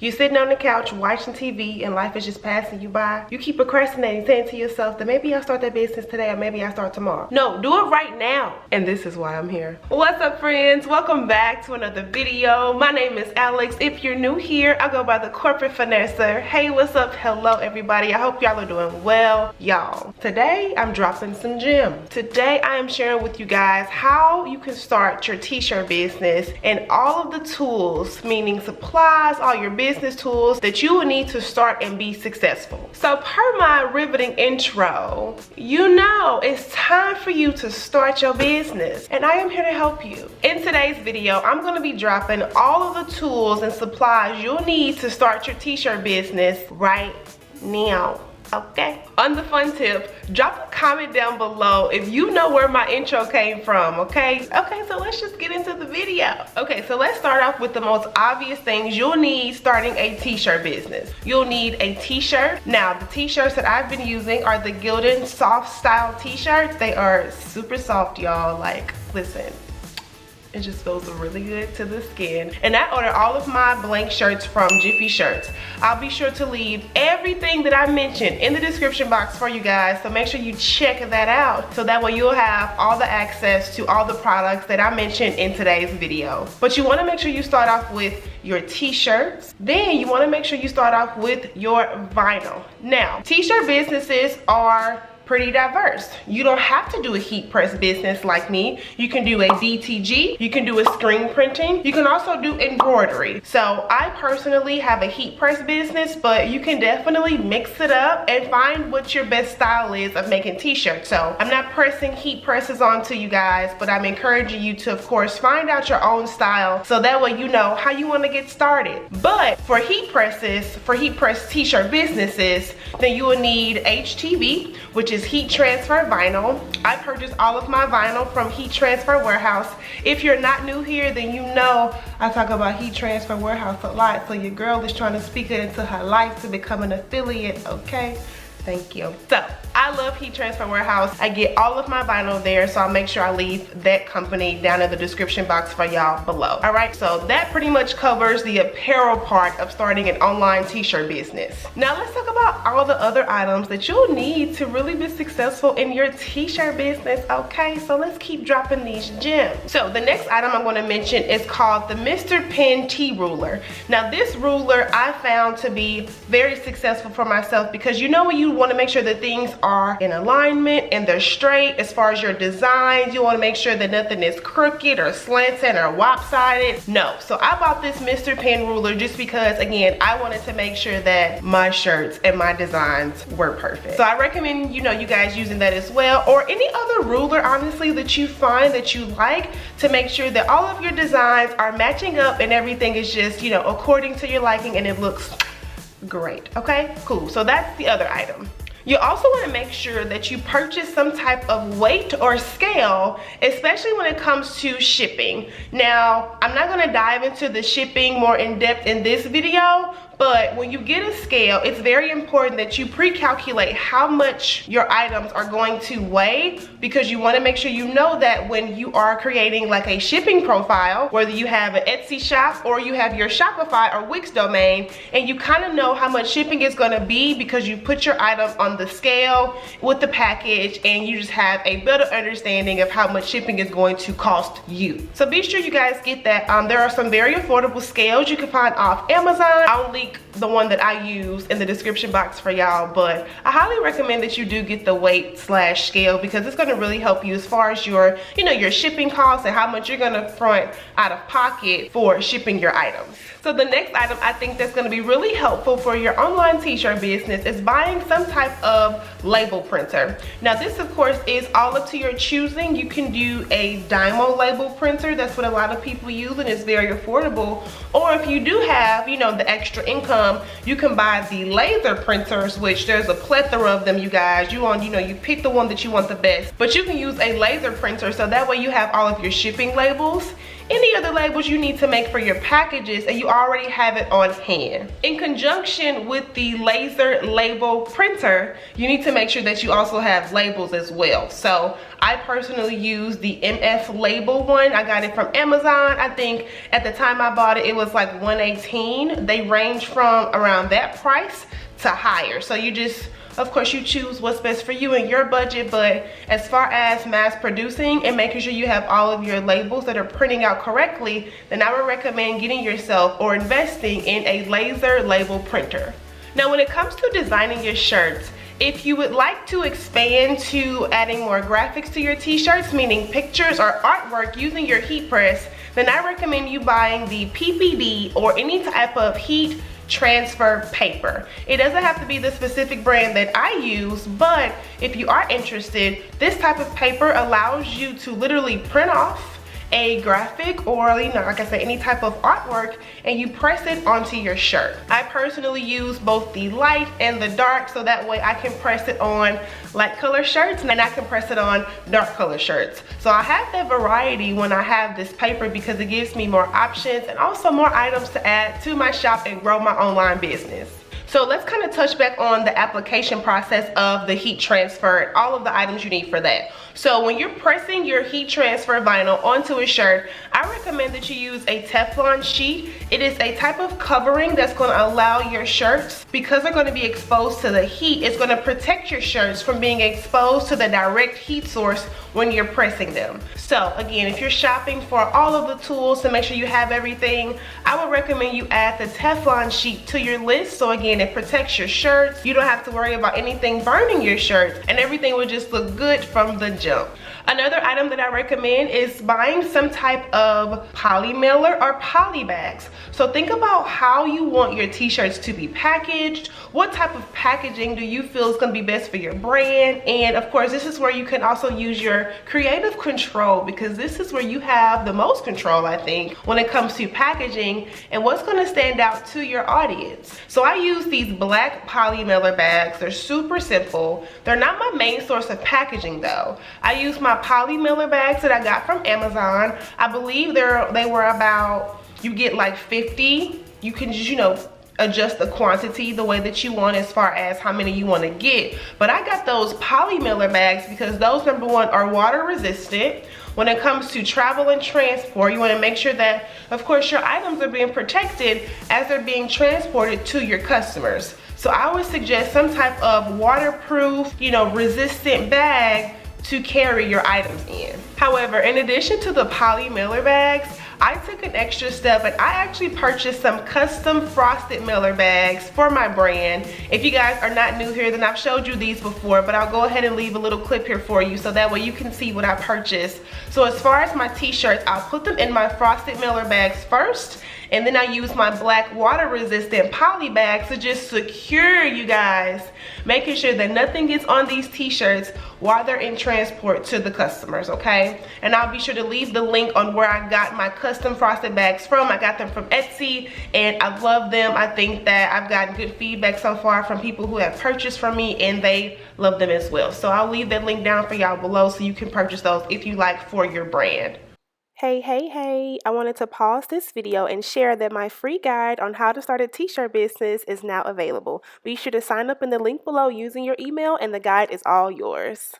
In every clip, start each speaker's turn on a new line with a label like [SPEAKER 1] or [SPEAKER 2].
[SPEAKER 1] You sitting on the couch watching TV and life is just passing you by. You keep procrastinating, saying to yourself that maybe I'll start that business today or maybe I'll start tomorrow. No, do it right now. And this is why I'm here. What's up, friends? Welcome back to another video. My name is Alex. If you're new here, I go by the Corporate Finesser. Hey, what's up? Hello, everybody. I hope y'all are doing well. Y'all, today I'm dropping some gems. Today I am sharing with you guys how you can start your t-shirt business and all of the tools, meaning supplies, all your business tools that you will need to start and be successful. So per my riveting intro, you know it's time for you to start your business, and I am here to help you. In today's video, I'm going to be dropping all of the tools and supplies you'll need to start your t-shirt business right now. Okay, on the fun tip, drop a comment down below if you know where my intro came from. Okay, so let's just get into the video. Okay, so let's start off with the most obvious things you'll need starting a t-shirt business. You'll need a t-shirt. Now, the t-shirts that I've been using are the Gildan soft style t-shirts. They are super soft, y'all. Like, listen, it just feels really good to the skin. And I ordered all of my blank shirts from Jiffy Shirts. I'll be sure to leave everything that I mentioned in the description box for you guys, so make sure you check that out, so that way you'll have all the access to all the products that I mentioned in today's video. But you want to make sure you start off with your t-shirts. Then you want to make sure you start off with your vinyl. Now, t-shirt businesses are pretty diverse. You don't have to do a heat press business like me. You can do a DTG, you can do a screen printing, you can also do embroidery. So I personally have a heat press business, but you can definitely mix it up and find what your best style is of making t-shirts. So I'm not pressing heat presses onto you guys, but I'm encouraging you to, of course, find out your own style, so that way you know how you want to get started. But for heat presses, for heat press t-shirt businesses, then you will need HTV, which is heat transfer vinyl. I purchased all of my vinyl from Heat Transfer Warehouse. If you're not new here, then you know I talk about Heat Transfer Warehouse a lot, so your girl is trying to speak it into her life to become an affiliate, okay? Thank you. So I love Heat Transfer Warehouse. I get all of my vinyl there, so I'll make sure I leave that company down in the description box for y'all below. All right, so that pretty much covers the apparel part of starting an online t-shirt business. Now let's talk about all the other items that you'll need to really be successful in your t-shirt business. Okay, so let's keep dropping these gems. So the next item I'm going to mention is called the Mr. Pen T Ruler. Now this ruler I found to be very successful for myself, because you know when you want to make sure that things are in alignment and they're straight as far as your designs. You want to make sure that nothing is crooked or slanted or lopsided. No, so I bought this Mr. Pen ruler just because, again, I wanted to make sure that my shirts and my designs were perfect. So I recommend, you know, you guys using that as well, or any other ruler, honestly, that you find that you like, to make sure that all of your designs are matching up and everything is just, you know, according to your liking and it looks great. Okay, cool. So that's the other item. You also want to make sure that you purchase some type of weight or scale, especially when it comes to shipping. Now, I'm not going to dive into the shipping more in depth in this video, but when you get a scale, it's very important that you pre-calculate how much your items are going to weigh, because you want to make sure you know that when you are creating like a shipping profile, whether you have an Etsy shop or you have your Shopify or Wix domain, and you kind of know how much shipping is going to be because you put your item on the scale with the package, and you just have a better understanding of how much shipping is going to cost you. So be sure you guys get that. There are some very affordable scales you can find off Amazon. I'll link the one that I use in the description box for y'all, but I highly recommend that you do get the weight / scale, because it's going to really help you as far as your, you know, your shipping costs and how much you're going to front out of pocket for shipping your items. So the next item I think that's going to be really helpful for your online t-shirt business is buying some type of label printer. Now this, of course, is all up to your choosing. You can do a Dymo label printer. That's what a lot of people use, and it's very affordable. Or if you do have, you know, the extra income, you can buy the laser printers, which there's a plethora of them, you guys. You pick the one that you want the best, but you can use a laser printer, so that way you have all of your shipping labels any other labels you need to make for your packages, and you already have it on hand. In conjunction with the laser label printer, you need to make sure that you also have labels as well. So I personally use the MF label one. I got it from Amazon. I think at the time I bought it, it was like $118. They range from around that price to higher. So you just, of course, you choose what's best for you and your budget, but as far as mass producing and making sure you have all of your labels that are printing out correctly, then I would recommend getting yourself or investing in a laser label printer. Now, when it comes to designing your shirts, if you would like to expand to adding more graphics to your t-shirts, meaning pictures or artwork using your heat press, then I recommend you buying the PPD or any type of heat transfer paper. It doesn't have to be the specific brand that I use, but if you are interested, this type of paper allows you to literally print off a graphic or, you know, like I said, any type of artwork, and you press it onto your shirt. I personally use both the light and the dark, so that way I can press it on light color shirts and I can press it on dark color shirts. So I have that variety when I have this paper because it gives me more options and also more items to add to my shop and grow my online business. So let's kind of touch back on the application process of the heat transfer and all of the items you need for that. So when you're pressing your heat transfer vinyl onto a shirt, I recommend that you use a Teflon sheet. It is a type of covering that's going to allow your shirts, because they're going to be exposed to the heat, it's going to protect your shirts from being exposed to the direct heat source when you're pressing them. So again, if you're shopping for all of the tools to make sure you have everything, I would recommend you add the Teflon sheet to your list. So again, it protects your shirts. You don't have to worry about anything burning your shirts, and everything will just look good from the jump. Another item that I recommend is buying some type of poly mailer or poly bags. So think about how you want your t-shirts to be packaged. What type of packaging do you feel is going to be best for your brand? And of course, this is where you can also use your creative control, because this is where you have the most control, I think, when it comes to packaging and what's going to stand out to your audience. So I use these black poly mailer bags. They're super simple. They're not my main source of packaging though. I use my poly mailer bags that I got from Amazon. I believe they were about, you get like 50. You can just, you know, adjust the quantity the way that you want as far as how many you want to get. But I got those poly mailer bags because those, number one, are water resistant. When it comes to travel and transport, you want to make sure that, of course, your items are being protected as they're being transported to your customers. So I would suggest some type of waterproof, you know, resistant bag to carry your items in. However, in addition to the poly mailer bags, I took an extra step and I actually purchased some custom frosted mailer bags for my brand. If you guys are not new here, then I've showed you these before, but I'll go ahead and leave a little clip here for you so that way you can see what I purchased. So as far as my t-shirts, I'll put them in my frosted mailer bags first, and then I use my black water resistant poly bags to just secure, you guys, making sure that nothing gets on these t-shirts while they're in transport to the customers, okay? And I'll be sure to leave the link on where I got my custom frosted bags from. I got them from Etsy and I love them. I think that I've gotten good feedback so far from people who have purchased from me, and they love them as well. So I'll leave that link down for y'all below so you can purchase those if you like for your brand. Hey, I wanted to pause this video and share that my free guide on how to start a t-shirt business is now available. Be sure to sign up in the link below using your email, and the guide is all yours.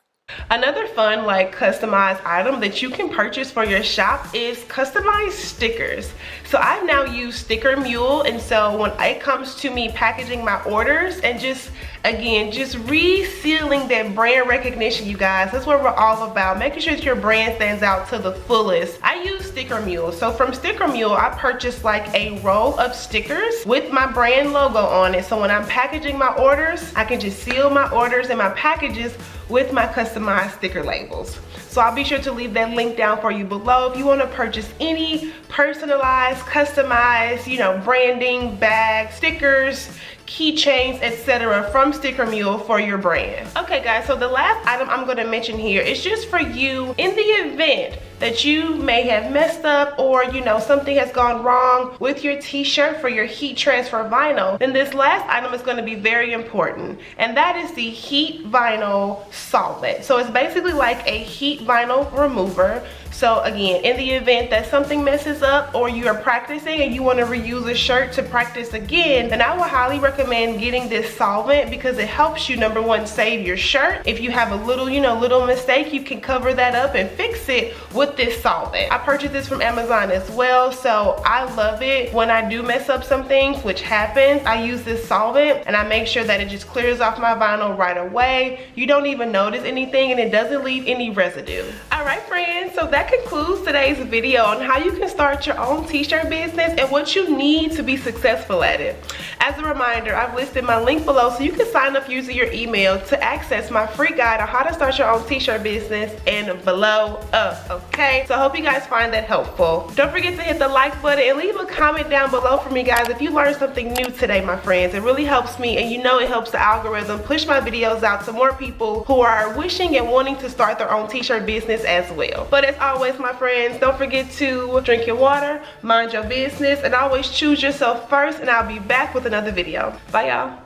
[SPEAKER 1] Another fun, like, customized item that you can purchase for your shop is customized stickers. So I've now used Sticker Mule, and so when it comes to me packaging my orders and just resealing that brand recognition, you guys, that's what we're all about, making sure that your brand stands out to the fullest. I use Sticker Mule. So from Sticker Mule, I purchased like a roll of stickers with my brand logo on it. So when I'm packaging my orders, I can just seal my orders and my packages with my customized sticker labels. So I'll be sure to leave that link down for you below if you want to purchase any personalized, customized, you know, branding, bags, stickers, keychains, etc. from Sticker Mule for your brand. Okay guys, so the last item I'm going to mention here is just for you in the event that you may have messed up, or you know something has gone wrong with your t-shirt for your heat transfer vinyl, then this last item is going to be very important, and that is the heat vinyl solvent. So it's basically like a heat vinyl remover. So again, in the event that something messes up or you are practicing and you want to reuse a shirt to practice again, then I would highly recommend getting this solvent, because it helps you, number one, save your shirt. If you have a little, little mistake, you can cover that up and fix it with this solvent. I purchased this from Amazon as well, so I love it. When I do mess up some things, which happens, I use this solvent and I make sure that it just clears off my vinyl right away. You don't even notice anything, and it doesn't leave any residue. All right, friends, so that concludes today's video on how you can start your own t-shirt business and what you need to be successful at it. As a reminder, I've listed my link below so you can sign up using your email to access my free guide on how to start your own t-shirt business and blow up, okay? So I hope you guys find that helpful. Don't forget to hit the like button and leave a comment down below for me, guys, if you learned something new today, my friends. It really helps me, and you know it helps the algorithm push my videos out to more people who are wishing and wanting to start their own t-shirt business as well. But as always, my friends, don't forget to drink your water, mind your business, and always choose yourself first, and I'll be back with another video. Bye, y'all.